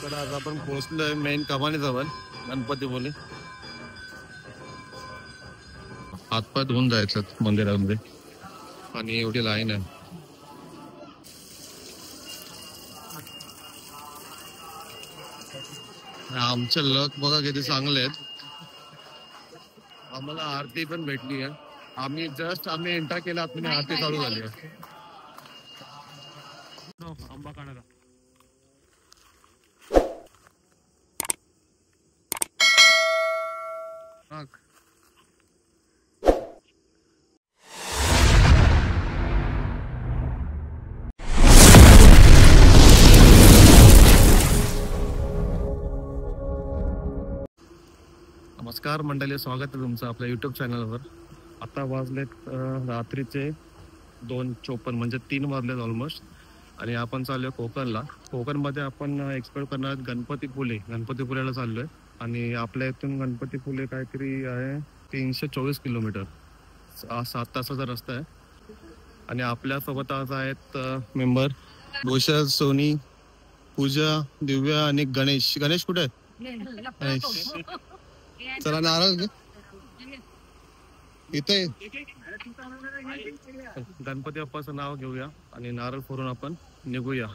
तर आज आपण पोहोचलोय मेन कमानी जवळ गणपतीपुळे. हातपाय धुवून जायचं मंदिरामध्ये आणि एवढी लाईन आहे. आमचे लक बघा किती चांगले आहेत. आम्हाला आरती पण भेटली आहे. आम्ही एंटर केला आतमध्ये आरती चालू झाली आहे. आंबा काढायला नमस्कार मंडळी, स्वागत आहे तुमचं आपल्या युट्यूब चॅनलवर. आता वाजलेत रात्रीचे 2:54 म्हणजे 3 वाजलेत ऑलमोस्ट. आणि आपण चाललोय कोकणला. कोकणमध्ये आपण एक्सप्लोर करणार गणपतीपुळेला चाललोय. आणि आपल्या इथून गणपतीपुळे काहीतरी आहे 324 किलोमीटर, 7 तासाचा रस्ता आहे. आणि आपल्यासोबत आज आहेत मेंबर भूषण, सोनी, पूजा, दिव्या आणि गणेश. गणेश कुठे आहे? चला नारळ इथे गणपती बाप्पाचं नाव घेऊया आणि नारळ फोडून आपण निघूया.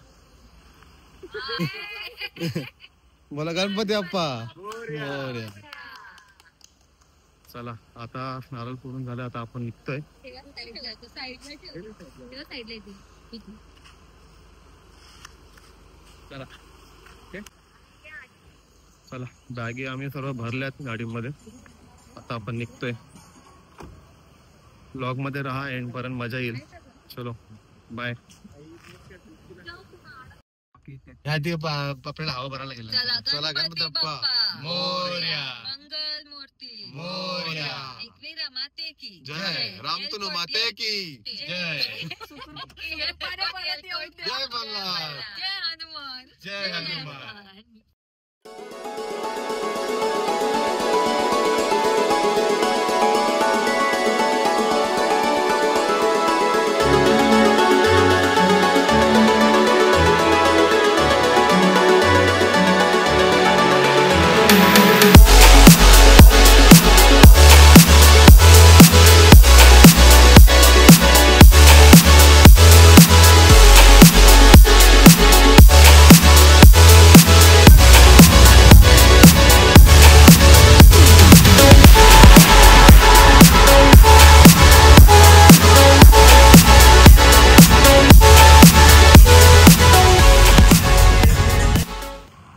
बोला गणपती बाप्पा मोरया. चला आता नारळ फोडून झालं, आता आपण निघतोय. चला चला, बॅगी आम्ही सर्व भरल्यात गाडीमध्ये. आता आपण निघतोय. ब्लॉग मध्ये राहा, एंड पर्यंत मजा येईल. चलो बाय. आपल्याला हवा भरायला गेला. चला गणपती बाप्पा मोरया, मंगल मूर्ती मोरया, एकवीरा माते की जय, रामतनु माते की जय, जय मल्हार, जय हनुमान, जय हनुमान.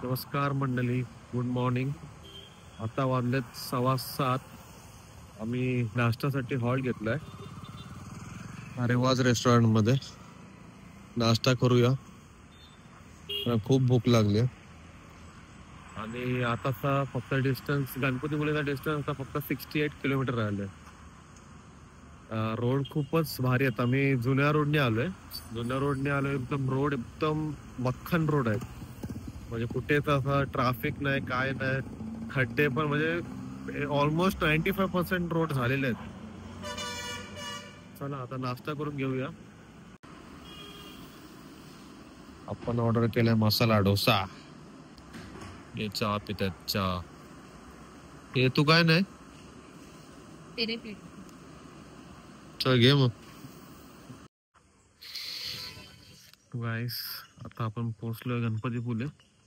नमस्कार मंडळी, गुड मॉर्निंग. आता वाजलेत 7:15. आम्ही नाश्त्यासाठी हॉल्ट घेतलाय अरेवाज रेस्टॉरंट मध्ये. नाश्ता करूया, खूप भूक लागली. आणि आताचा फक्त डिस्टन्स, गणपतीपुळेचा डिस्टन्स आता फक्त 68 किलोमीटर राहिलंय. रोड खूपच भारी आहेत. आम्ही जुन्या रोडने आलोय. एकदम रोड एकदम मक्खन रोड आहे. म्हणजे कुठेच असं ट्रॅफिक नाही, काय नाही. खड्डे पण म्हणजे ऑलमोस्ट 95% रोड झालेले आहेत. चला आता नाश्ता करून घेऊया. आपण ऑर्डर केलाय मसाला डोसा. हे चहा पितात, चहा. हे तू काय नाही, चल घे मग. गाईस आता आपण पोहोचलोय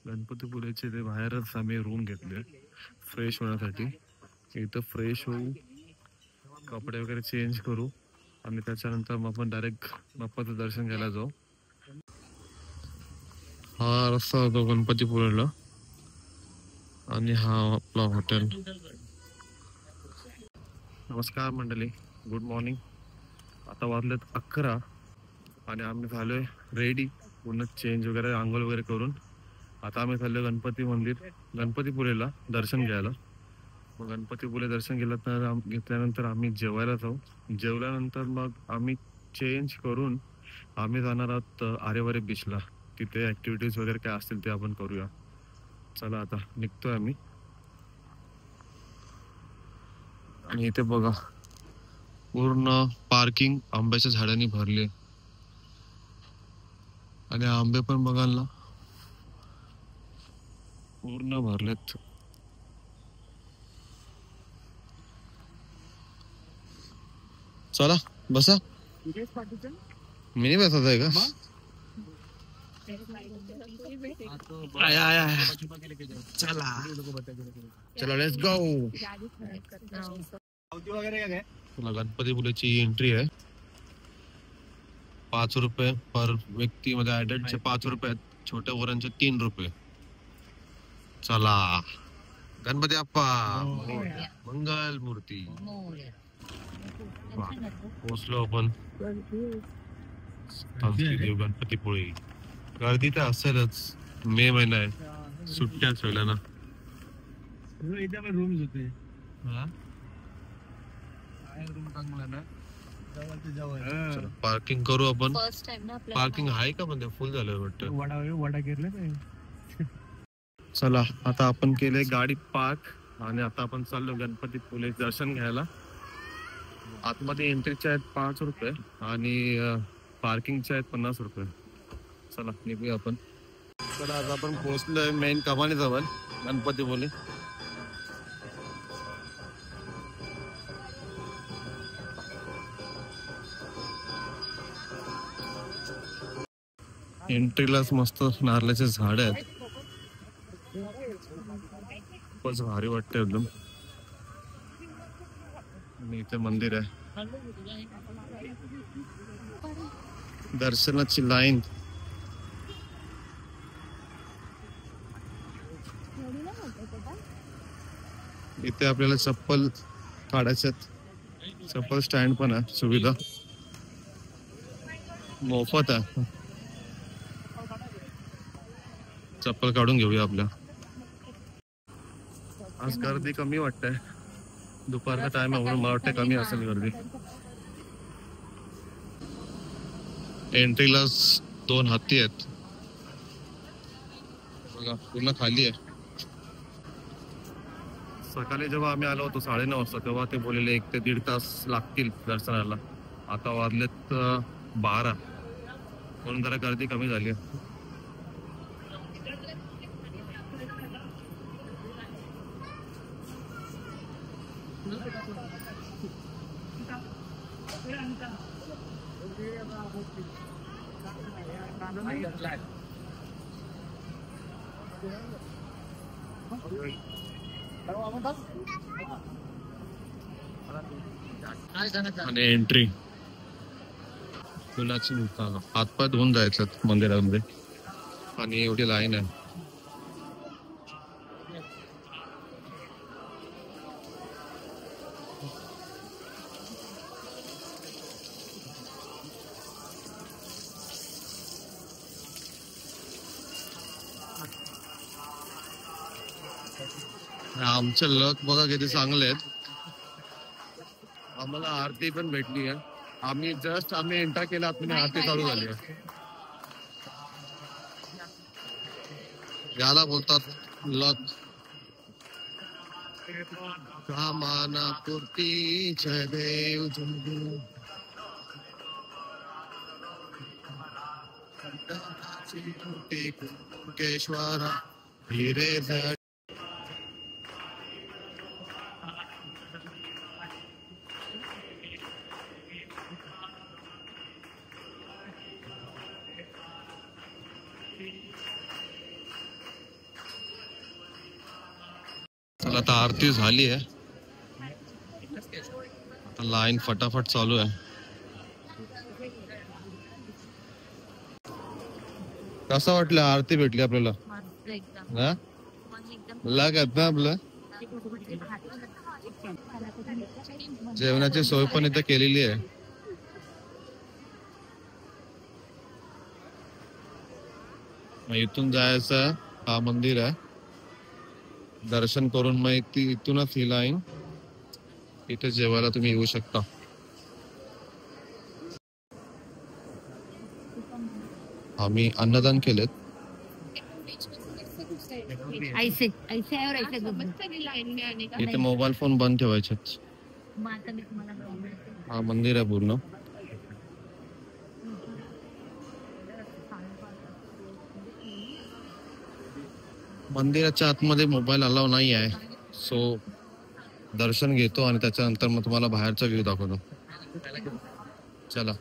गणपतीपुळेचे ते बाहेरच आम्ही रूम घेतले फ्रेश होण्यासाठी. इथं फ्रेश होऊ, कपडे वगैरे चेंज करू आणि त्याच्यानंतर मग आपण डायरेक्ट बाप्पाचं दर्शन घ्यायला जाऊ. हा रस्ता होतो गणपतीपुळेला आणि हा आपला हॉटेल. नमस्कार मंडळी, गुड मॉर्निंग. आता वाजलेत 11 आणि आम्ही झालोय रेडी, पूर्ण चेंज वगैरे, आंघोळ वगैरे करून. आता आम्ही चाललोय गणपतीपुळेला दर्शन घ्यायला. मग गणपतीपुळे दर्शन घेतल्यानंतर आम्ही जेवायला जाऊ. जेवल्यानंतर मग आम्ही चेंज करून आम्ही जाणार आहोत आरेवारे बीचला. तिथे ऍक्टिव्हिटीज वगैरे काय असतील ते आपण करूया. चला आता निघतोय आम्ही. आणि इथे बघा पूर्ण पार्किंग आंब्याच्या झाडांनी भरले. आणि आंबे पण बघाल ना, पूर्ण भरलेत. चला बसा. मिनी बसत आहे का? चला चला लेट्स गो. तुला गणपतीपुळेची एंट्री आहे. 5 रुपये पर व्यक्ती मध्ये ऍडल्टचे 5 रुपये, छोट्या पोरांचे 3 रुपये. चला गणपती बाप्पा मंगल मूर्ती. पोचलो आपण गणपतीपुळे. गर्दी तर असेलच, मे महिना आहे, सुट्ट्या ठेवल्या ना. रूम्स होते, रूम चांगला ना. पार्किंग करू आपण. पार्किंग आहे का म्हणजे फुल झालं वाटतं. वडा केलं. चला आता आपण केले गाडी पार्क आणि आता आपण चाललो गणपतीपुळे दर्शन घ्यायला. आतमध्ये एंट्रीचे आहेत 5 रुपये आणि पार्किंगचे आहेत 50 रुपये. चला निघूया आपण. चला आता आपण पोहोचलोय मेन कमानी जवळ गणपतीपुळे. एंट्रीलाच मस्त नारळाचे झाड आहेत. खूपच भारी वाटतं एकदम. आणि इथे मंदिर आहे. दर्शनाची लाईन. इथे आपल्याला चप्पल काढायचे, चप्पल स्टँड पण आहे, सुविधा मोफत आहे. चप्पल काढून घेऊया आपल्या. आज गर्दी कमी वाटतंय, दुपारचा टाइम आहे म्हणून मला वाटतं कमी असेल गर्दी. एंट्रीलाच 2 हत्ती आहेत बघा, पूर्ण खाली आहे. सकाळी जेव्हा आम्ही आलो होतो 9:30 वाजता तेव्हा ते बोललेले 1 ते 1.5 तास लागतील दर्शनाला. आता वाजलेत 12 म्हणून जरा गर्दी कमी झाली आहे. आणि एंट्री फुलाची हातपाय धुवून जायचं मंदिरामध्ये आणि एवढी लाईन आहे. आमचे लक बघा किती चांगले आहेत. आम्हाला आरती पण भेटली आहे. आम्ही एंटर केला आरती चालू झाली आहे. याला बोलतात लक. कामना पूर्ती जय देव केश्वरा हिरे. चला आता आरती झाली आहे. आता लाईन फटाफट चालू आहे. कसं वाटलं आरती भेटली आपल्याला? लागत ना आपलं. जेवणाची सोय पण इथे केलेली आहे. इथून जायचं हा मंदिर आहे. दर्शन करून मग इथूनच ही लाईन. इथे जेवायला तुम्ही येऊ शकता. आम्ही अन्नदान केलेत. इथे मोबाईल फोन बंद ठेवायचे. हा मंदिर आहे पूर्ण. मंदिराच्या आतमध्ये मोबाईल अलाव नाही आहे, सो दर्शन घेतो आणि त्याच्यानंतर मग तुम्हाला बाहेरचा व्ह्यू दाखवतो. चला.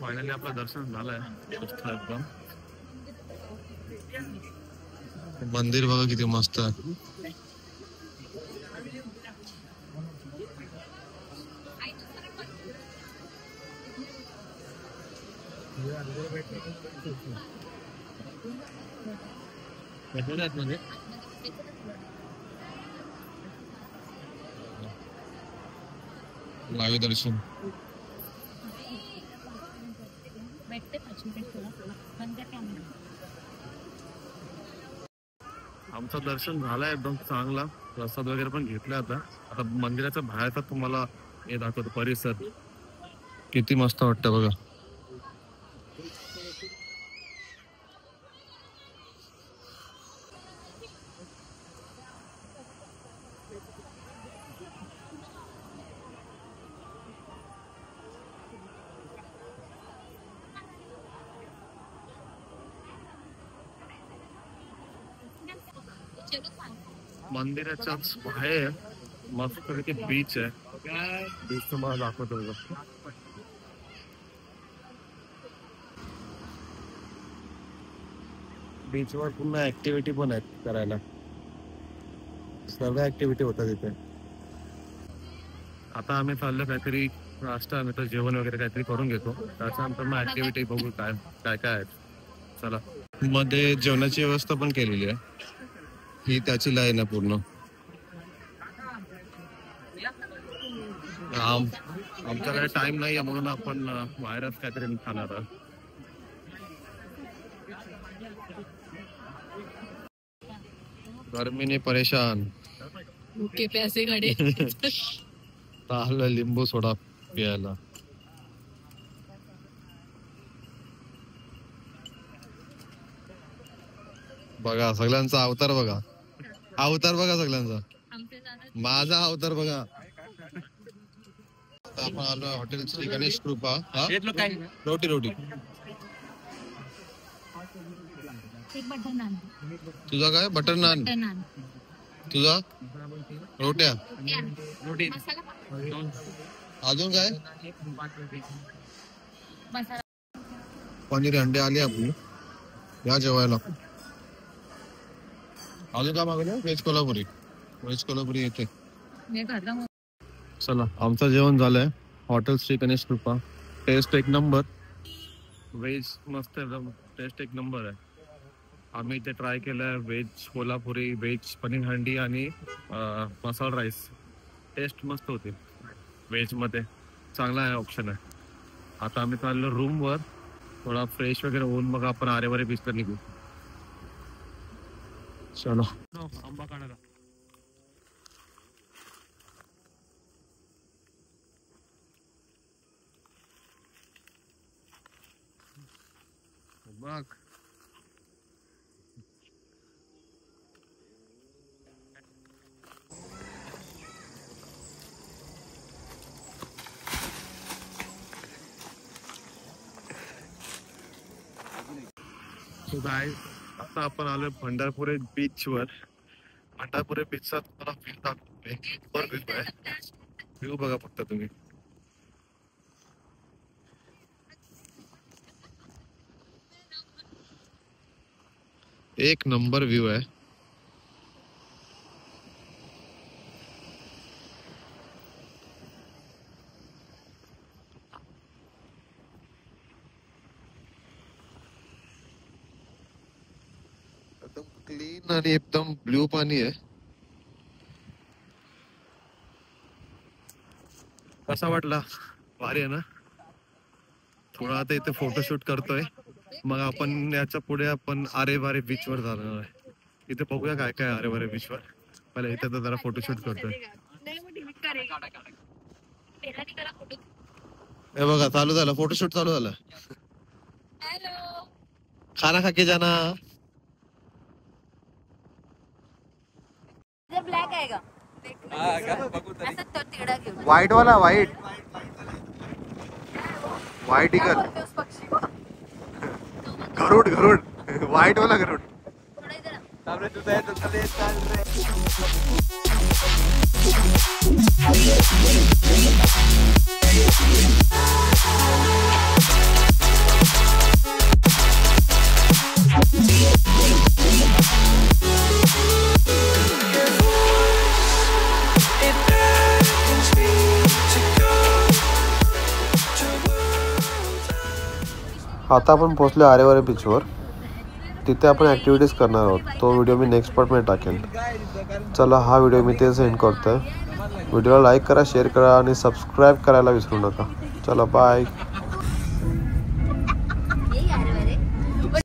फायनली आपलं दर्शन झालंय. एकदम मंदिर बघा किती मस्त आहे. लाईव्ह दर्शन. आमचं दर्शन झालंय एकदम चांगला. प्रसाद वगैरे पण घेतला. आता मंदिराच्या बाहेरचा तुम्हाला हे दाखवतो परिसर. किती मस्त वाटतं बघा. मंदिराच्याच बाहेर मस्त बीच आहे. बीच तुम्हाला दाखवतो. बीचवर पुन्हा ऍक्टिव्हिटी पण आहेत करायला. सर्व ऍक्टिव्हिटी होतात इथे. आता आम्ही चाललो काहीतरी नाश्ता आम्ही तर जेवण वगैरे काहीतरी करून घेतो. त्याच्यानंतर मग ऍक्टिव्हिटी बघू काय काय काय आहेत. चला. मध्ये जेवणाची व्यवस्था पण केलेली आहे. ही त्याची लाईन आहे पूर्ण. आमच्याकडे टाइम नाही आहे म्हणून आपण बाहेरच काहीतरी खाणार आहोत. गर्मीने परेशान. भूखे प्यासे खडे. लिंबू सोडा प्यायला. बघा सगळ्यांचा अवतार बघा. अवतार बघा सगळ्यांचा. माझा अवतार बघा. आपण आलो हॉटेल श्री गणेश कृपा. रोटी रोटी. तुझा काय बटर नान. तुझा रोट्या. अजून काय पनीर अंडे आले आपली. या जेवायला. अजून काय मागवलं. व्हेज कोल्हापुरी. व्हेज कोल्हापुरी येते. चला आमचं जेवण झालंय. हॉटेल श्री गणेश कृपा. टेस्ट एक नंबर. व्हेज मस्त एकदम. टेस्ट एक नंबर आहे. आम्ही इथे ट्राय केलंय व्हेज कोल्हापुरी, व्हेज पनीर हंडी आणि मसाला राईस. टेस्ट मस्त होती व्हेज मध्ये. चांगला आहे ऑप्शन आहे. आता आम्ही चाललो रूमवर. थोडा फ्रेश वगैरे होऊन मग आपण आरेवारे बीचला निघू. चलो. आंबा काढायला. बघ आता आपण आलोय भंडारपुरे बीच वर. भंडारपुरे बीचचा तुम्हाला व्ह्यू दाखवतोय. व्ह्यू बघा फक्त तुम्ही. एक नंबर व्ह्यू आहे. एकदम क्लीन आणि एकदम ब्ल्यू पाणी आहे. कसा वाटला. भारी आहे ना. थोडा आता इथे फोटोशूट करतोय. मग आपण याच्या पुढे आपण आरेवारे बीच वर जाणार आहे. इथे बघूया काय काय आरेवारे बीच वर. पहिले इथे तर जरा फोटोशूट करतोय. हे बघा चालू झालं. फोटोशूट चालू झालं. खाना खा के जाना. ब्लॅक आएगा व्हाईट वाला व्हाईट व्हाईट इगल गरुड गरुड व्हाईट वाला गरुड आता आपण पोहोचलो आरेवारे बीचवर. तिथे आपण ॲक्टिव्हिटीज करणार आहोत. तो व्हिडिओ मी नेक्स्ट पार्टमध्ये टाकेन. चला हा व्हिडिओ मी ते सेंड करतो आहे. व्हिडिओला लाईक करा, शेअर करा आणि सबस्क्राईब करायला विसरू नका. चला बाय.